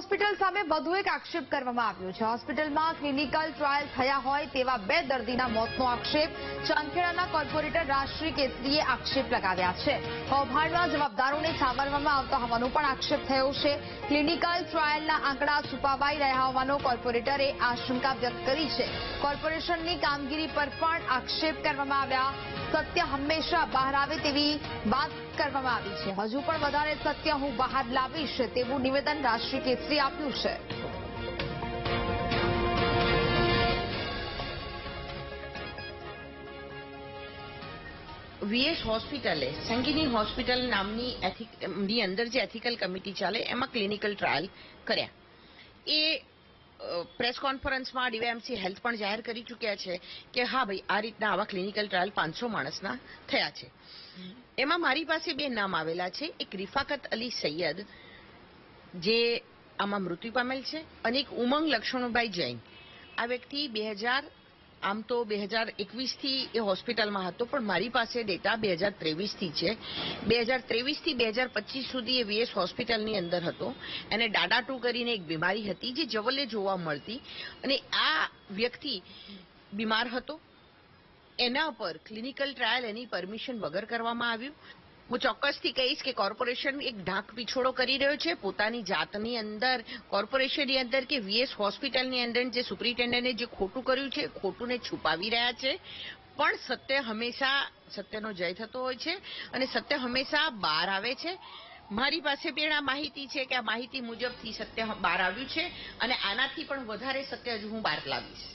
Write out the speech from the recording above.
Hospital સામે વધુ એક આક્ષેપ કરવામાં આવ્યો છે। હોસ્પિટલમાં ક્લિનિકલ ટ્રાયલ થયા હોય તેવા 2 દર્દીના મોતનો આક્ષેપ ચાંદખેડાના કોર્પોરેટર રાજશ્રી કેસરીએ આક્ષેપ લગાવ્યા છે। કૌભાંડના જવાબદારોને સાવરવામાં આવતા હોવાનો પણ આક્ષેપ થયો છે। ક્લિનિકલ ટ્રાયલના આંકડા છુપાવાઈ રહ્યા હોવાનો કોર્પોરેટરે આશંકા વ્યક્ત કરી છે। કોર્પોરેશનની કામગીરી પર પણ આક્ષેપ કરવામાં આવ્યા। સત્ય હંમેશા બહાર આવે તેવી વાત કરવામાં આવી છે। હજુ પણ વધારે સત્ય હું બહાર લાવીશ તેવું નિવેદન રાજશ્રી કેસરી આપ્યું છે। વીએસ હોસ્પિટલે સંગીની હોસ્પિટલ નામની અંદર જે એથિકલ કમિટી ચાલે એમાં ક્લિનિકલ ટ્રાયલ કર્યા। એ પ્રેસ કોન્ફરન્સમાં ડીવાયએમસી હેલ્થ પણ જાહેર કરી ચૂક્યા છે કે હા ભાઈ આ રીતના આવા ક્લિનિકલ ટ્રાયલ 500 માણસના થયા છે। એમાં મારી પાસે 2 નામ આવેલા છે। એક રિફાકત અલી સૈયદ જે આમાં મૃત્યુ પામેલ છે અને એક ઉમંગ લક્ષ્મણભાઈ જૈન। આ વ્યક્તિ 2021 થી એ હોસ્પિટલમાં હતો પણ મારી પાસે ડેટા 2023 થી છે। 2023 થી 2025 સુધી એ વીએસ હોસ્પિટલની અંદર હતો। એને ડાડા 2 કરીને એક બીમારી હતી જે જવલે જોવા મળતી અને આ વ્યક્તિ બીમાર હતો। એના પર ક્લિનિકલ ટ્રાયલ એની પરમિશન વગર કરવામાં આવ્યું। હું ચોક્કસથી કહીશ કે કોર્પોરેશન એક ઢાંક પીછોડો કરી રહ્યો છે પોતાની જાતની અંદર, કોર્પોરેશનની અંદર કે વીએસ હોસ્પિટલની અંદર જે સુપ્રિન્ટેન્ડન્ટે જે ખોટું કર્યું છે ખોટુંને છુપાવી રહ્યા છે। પણ સત્ય હંમેશા સત્યનો જય થતો હોય છે અને સત્ય હંમેશા બહાર આવે છે। મારી પાસે પણ આ માહિતી છે કે આ માહિતી મુજબથી સત્ય બહાર આવ્યું છે અને આનાથી પણ વધારે સત્ય હજુ હું બહાર લાવીશ।